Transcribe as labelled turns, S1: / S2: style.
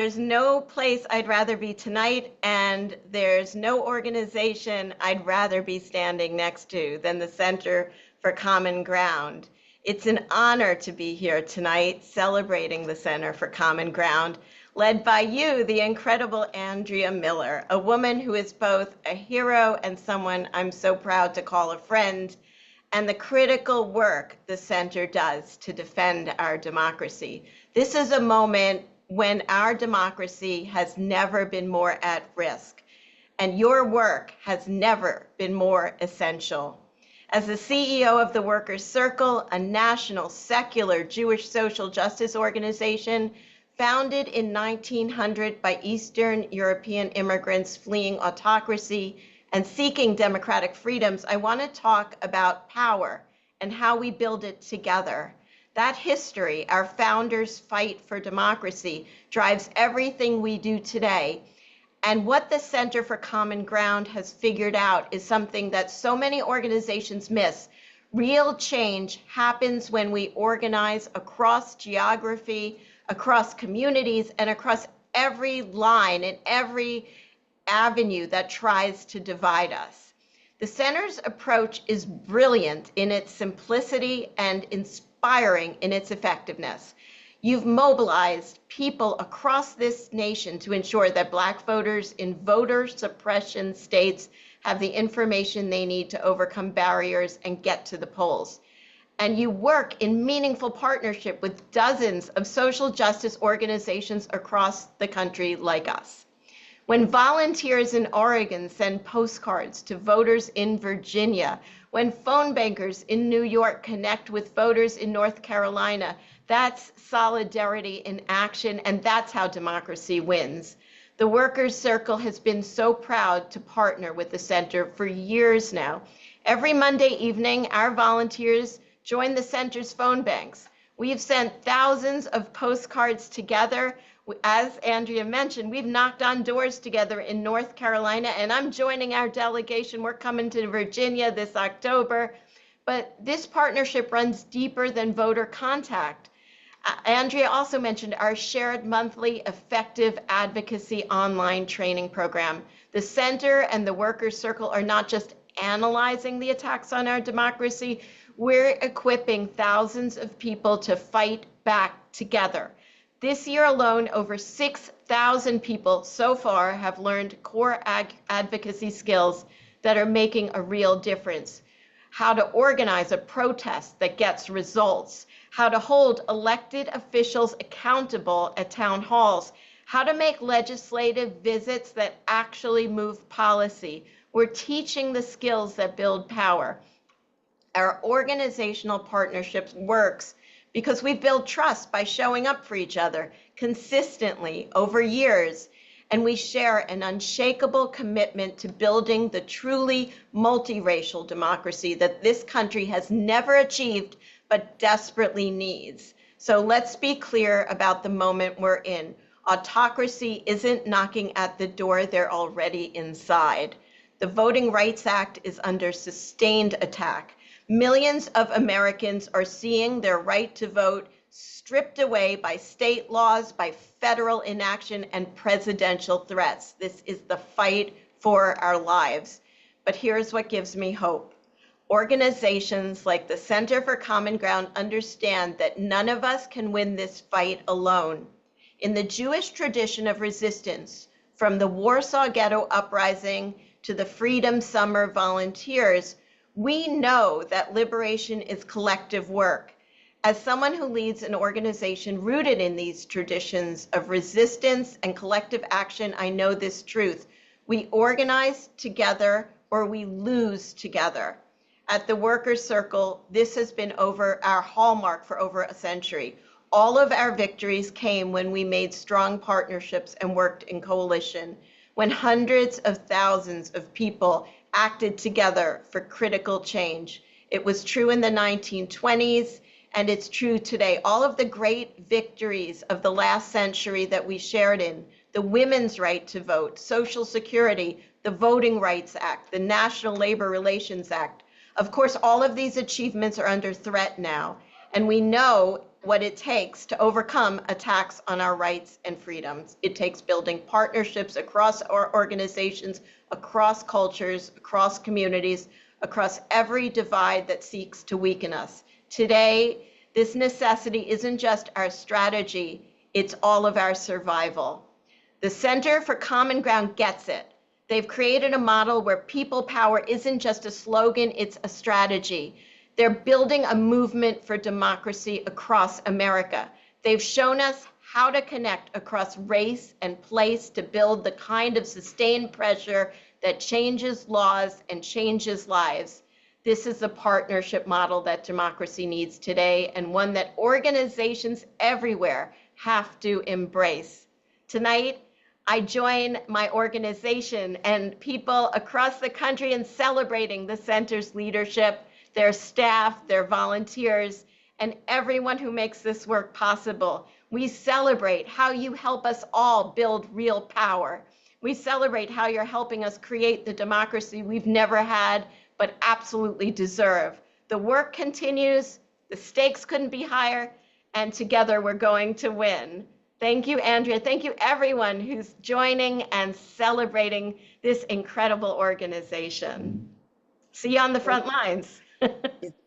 S1: There's no place I'd rather be tonight, and there's no organization I'd rather be standing next to than the Center for Common Ground. It's an honor to be here tonight celebrating the Center for Common Ground, led by you, the incredible Andrea Miller, a woman who is both a hero and someone I'm so proud to call a friend, and the critical work the center does to defend our democracy. This is a moment when our democracy has never been more at risk, and your work has never been more essential. As the CEO of the Workers' Circle, a national secular Jewish social justice organization founded in 1900 by Eastern European immigrants fleeing autocracy and seeking democratic freedoms, I want to talk about power and how we build it together. That history, our founders' fight for democracy, drives everything we do today. And what the Center for Common Ground has figured out is something that so many organizations miss. Real change happens when we organize across geography, across communities, and across every line and every avenue that tries to divide us. The center's approach is brilliant in its simplicity and inspiring in its effectiveness. You've mobilized people across this nation to ensure that Black voters in voter suppression states have the information they need to overcome barriers and get to the polls. And you work in meaningful partnership with dozens of social justice organizations across the country like us. When volunteers in Oregon send postcards to voters in Virginia, when phone bankers in New York connect with voters in North Carolina, that's solidarity in action, and that's how democracy wins. The Workers' Circle has been so proud to partner with the center for years now. Every Monday evening, our volunteers join the center's phone banks. We've sent thousands of postcards together. As Andrea mentioned, we've knocked on doors together in North Carolina, and I'm joining our delegation. We're coming to Virginia this October. But this partnership runs deeper than voter contact. Andrea also mentioned our shared monthly effective advocacy online training program. The center and the Workers' Circle are not just analyzing the attacks on our democracy, we're equipping thousands of people to fight back together. This year alone, over 6,000 people so far have learned core advocacy skills that are making a real difference. How to organize a protest that gets results, how to hold elected officials accountable at town halls, how to make legislative visits that actually move policy. We're teaching the skills that build power. Our organizational partnerships works because we build trust by showing up for each other consistently over years, and we share an unshakable commitment to building the truly multiracial democracy that this country has never achieved but desperately needs. So let's be clear about the moment we're in. Autocracy isn't knocking at the door, they're already inside. The Voting Rights Act is under sustained attack. Millions of Americans are seeing their right to vote stripped away by state laws, by federal inaction, and presidential threats. This is the fight for our lives. But here's what gives me hope. Organizations like the Center for Common Ground understand that none of us can win this fight alone. In the Jewish tradition of resistance, from the Warsaw Ghetto Uprising to the Freedom Summer Volunteers, we know that liberation is collective work. As someone who leads an organization rooted in these traditions of resistance and collective action, I know this truth. We organize together or we lose together. At the Workers' Circle, this has been our hallmark for over a century. All of our victories came when we made strong partnerships and worked in coalition, when hundreds of thousands of people acted together for critical change. It was true in the 1920s, and it's true today. All of the great victories of the last century that we shared in, the women's right to vote, Social Security, the Voting Rights Act, the National Labor Relations Act. Of course, all of these achievements are under threat now, and we know what it takes to overcome attacks on our rights and freedoms. It takes building partnerships across our organizations, across cultures, across communities, across every divide that seeks to weaken us. Today, this necessity isn't just our strategy, it's all of our survival. The Center for Common Ground gets it. They've created a model where people power isn't just a slogan, it's a strategy. They're building a movement for democracy across America. They've shown us how to connect across race and place to build the kind of sustained pressure that changes laws and changes lives. This is the partnership model that democracy needs today, and one that organizations everywhere have to embrace. Tonight, I join my organization and people across the country in celebrating the center's leadership, their staff, their volunteers, and everyone who makes this work possible. We celebrate how you help us all build real power. We celebrate how you're helping us create the democracy we've never had, but absolutely deserve. The work continues, the stakes couldn't be higher, and together we're going to win. Thank you, Andrea. Thank you, everyone who's joining and celebrating this incredible organization. See you on the front lines.